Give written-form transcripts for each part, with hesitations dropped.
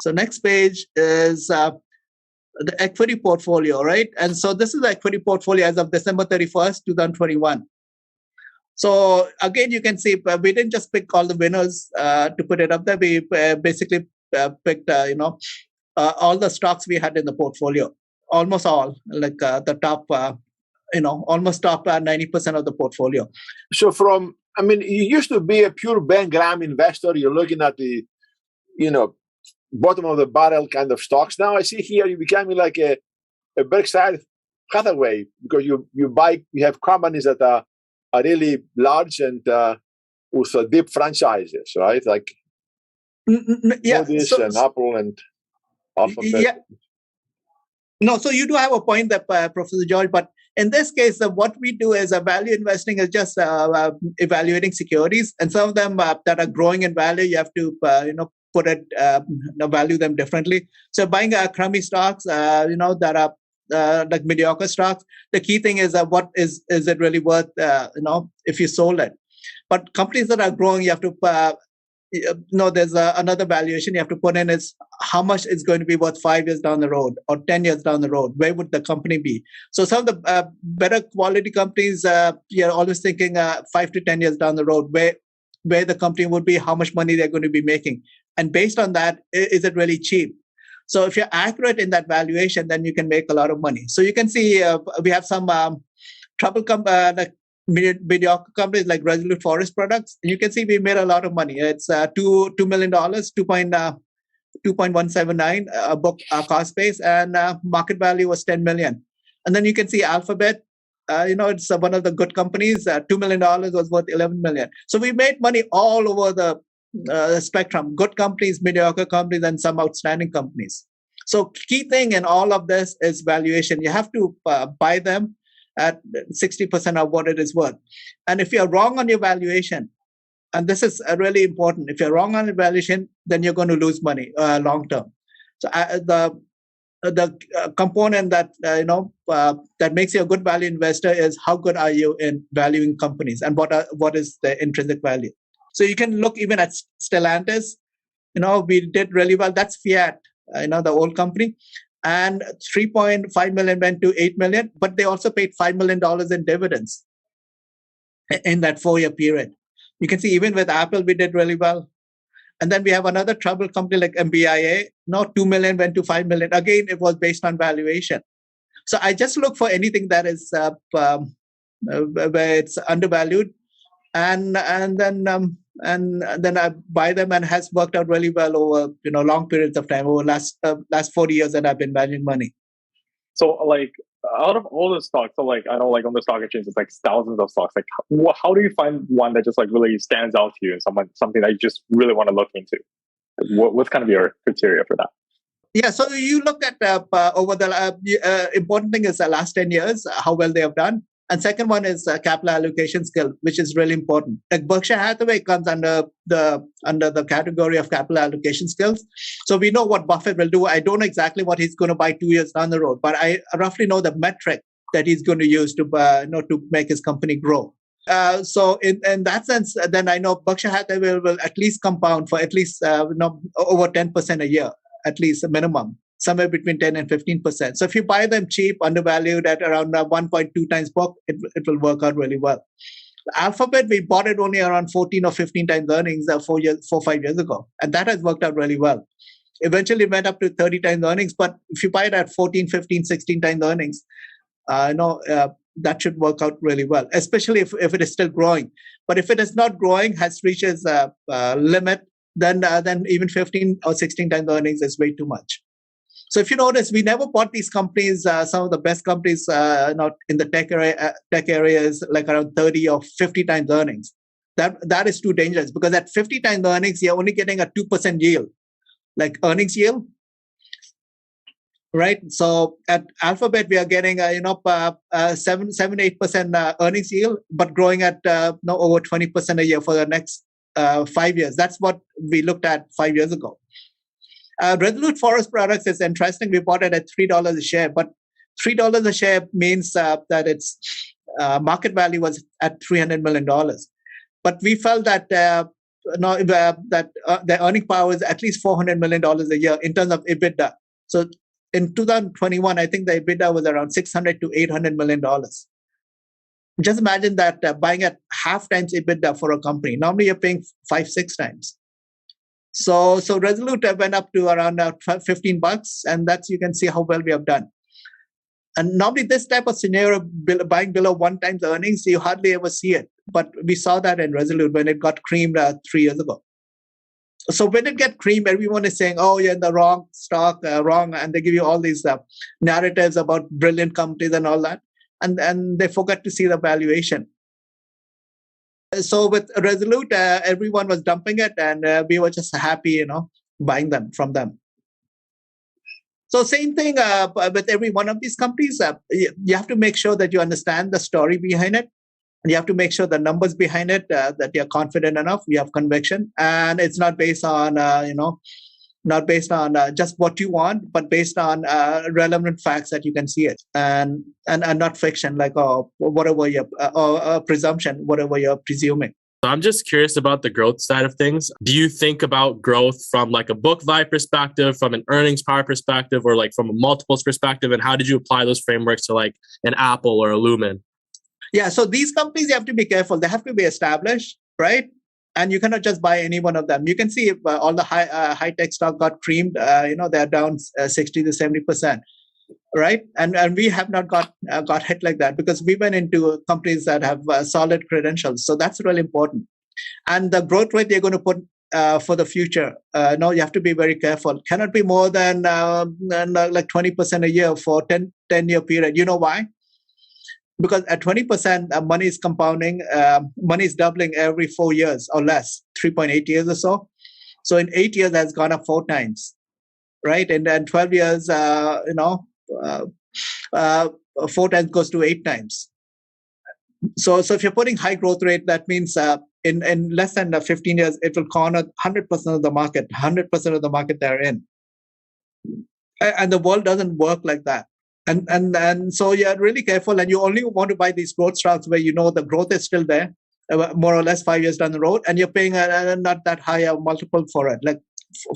So next page is the equity portfolio, right? And so this is the equity portfolio as of December 31st, 2021. So again, you can see we didn't just pick all the winners to put it up there. We basically picked, all the stocks we had in the portfolio, almost all, like the top, almost top 90% of the portfolio. So you used to be a pure Ben Graham investor. You're looking at the, bottom of the barrel kind of stocks. Now I see here you're becoming like a Berkshire Hathaway, because you have companies that are really large and with deep franchises, right? Like Moody's and Apple and Alphabet. Yeah. No, so you do have a point there, Professor George, but in this case, what we do is value investing is just evaluating securities, and some of them that are growing in value, you have to value them differently. So buying crummy stocks, that are like mediocre stocks, the key thing is what is it really worth, if you sold it. But companies that are growing, you have to, there's another valuation you have to put in is how much it's going to be worth 5 years down the road or 10 years down the road. Where would the company be? So some of the better quality companies, you're always thinking 5 to 10 years down the road, where the company would be, how much money they're going to be making. And based on that, is it really cheap? So if you're accurate in that valuation, then you can make a lot of money. So you can see we have some like mediocre companies like Resolute Forest Products. And you can see we made a lot of money. It's $2 million, 2.179 book cost base, and market value was 10 million. And then you can see Alphabet. It's one of the good companies. $2 million was worth 11 million. So we made money all over the spectrum: good companies, mediocre companies, and some outstanding companies. So key thing in all of this is valuation. You have to buy them at 60% of what it is worth. And if you're wrong on your valuation, and this is really important, if you're wrong on your valuation, then you're going to lose money long term. So the component that that makes you a good value investor is how good are you in valuing companies, and what is the intrinsic value. So you can look even at Stellantis. We did really well. That's Fiat, the old company. And 3.5 million went to 8 million, but they also paid $5 million in dividends in that 4-year period. You can see even with Apple, we did really well. And then we have another troubled company like MBIA. 2 million went to 5 million. Again, it was based on valuation. So I just look for anything that is where it's undervalued, and then I buy them, and has worked out really well over long periods of time, over last 40 years that I've been managing money. So like out of all the stocks, so like I know like on the stock exchange, it's like thousands of stocks. Like how do you find one that just like really stands out to you, and something that you just really want to look into? What's kind of your criteria for that? Yeah, so you look at over the important thing is the last 10 years, how well they have done. And second one is capital allocation skill, which is really important. Like Berkshire Hathaway comes under the category of capital allocation skills. So we know what Buffett will do. I don't know exactly what he's going to buy 2 years down the road, but I roughly know the metric that he's going to use to to make his company grow. So in that sense, then I know Berkshire Hathaway will at least compound for at least over 10% a year, at least a minimum. Somewhere between 10 and 15%. So if you buy them cheap, undervalued at around 1.2 times book, it will work out really well. Alphabet, we bought it only around 14 or 15 times earnings 4 or 5 years ago. And that has worked out really well. Eventually went up to 30 times earnings, but if you buy it at 14, 15, 16 times earnings, that should work out really well, especially if it is still growing. But if it is not growing, has reached its limit, then even 15 or 16 times earnings is way too much. So if you notice, we never bought these companies, some of the best companies not in the tech area is like around 30 or 50 times earnings. That is too dangerous, because at 50 times earnings, you're only getting a 2% yield, like earnings yield, right? So at Alphabet, we are getting 7-8% earnings yield, but growing at over 20% a year for the next 5 years. That's what we looked at 5 years ago. Resolute Forest Products is interesting. We bought it at $3 a share, but $3 a share means that its market value was at $300 million. But we felt that their earning power is at least $400 million a year in terms of EBITDA. So in 2021, I think the EBITDA was around $600 to $800 million. Just imagine that buying at half times EBITDA for a company. Normally you're paying 5-6 times. So Resolute went up to around $15, and that's, you can see how well we have done. And normally this type of scenario, buying below 1 times earnings, you hardly ever see it. But we saw that in Resolute when it got creamed 3 years ago. So when it get creamed, everyone is saying, oh, you're in the wrong stock, wrong. And they give you all these narratives about brilliant companies and all that. And they forget to see the valuation. So with Resolute, everyone was dumping it, and we were just happy, buying them from them. So same thing with every one of these companies. You have to make sure that you understand the story behind it. And you have to make sure the numbers behind it, that you're confident enough, you have conviction. And it's not based on, not based on just what you want, but based on relevant facts that you can see it. And not fiction, like whatever or presumption, whatever you're presuming. I'm just curious about the growth side of things. Do you think about growth from like a book value perspective, from an earnings power perspective, or like from a multiples perspective? And how did you apply those frameworks to like an Apple or a Lumen? Yeah, so these companies, you have to be careful. They have to be established, right? And you cannot just buy any one of them. You can see if all the high tech stock got creamed, they're down 60 to 70%, right? And we have not got hit like that because we went into companies that have solid credentials. So that's really important. And the growth rate they're going to put for the future, you have to be very careful. Cannot be more than like 20% a year for 10-year period. You know why? Because at 20%, money is compounding, money is doubling every 4 years or less, 3.8 years or so. So in 8 years, that's gone up 4 times, right? And then 12 years, 4 times goes to 8 times. So if you're putting high growth rate, that means in less than 15 years, it will corner 100% of the market, 100% of the market they're in. And the world doesn't work like that. And so you're really careful, and you only want to buy these growth stocks where the growth is still there, more or less 5 years down the road, and you're paying not that high a multiple for it, like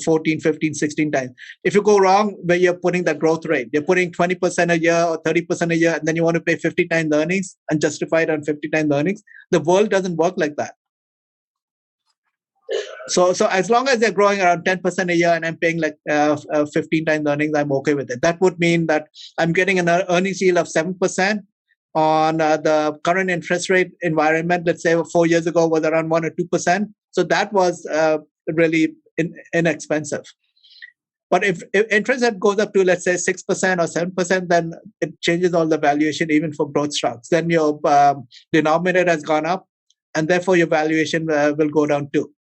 14, 15, 16 times. If you go wrong where you're putting that growth rate, you're putting 20% a year or 30% a year, and then you want to pay 50 times the earnings and justify it on 50 times the earnings, the world doesn't work like that. So as long as they're growing around 10% a year and I'm paying like 15 times earnings, I'm okay with it. That would mean that I'm getting an earnings yield of 7% on the current interest rate environment. Let's say 4 years ago was around 1 or 2%. So that was really inexpensive. But if interest rate goes up to, let's say, 6% or 7%, then it changes all the valuation, even for growth stocks. Then your denominator has gone up, and therefore your valuation will go down too.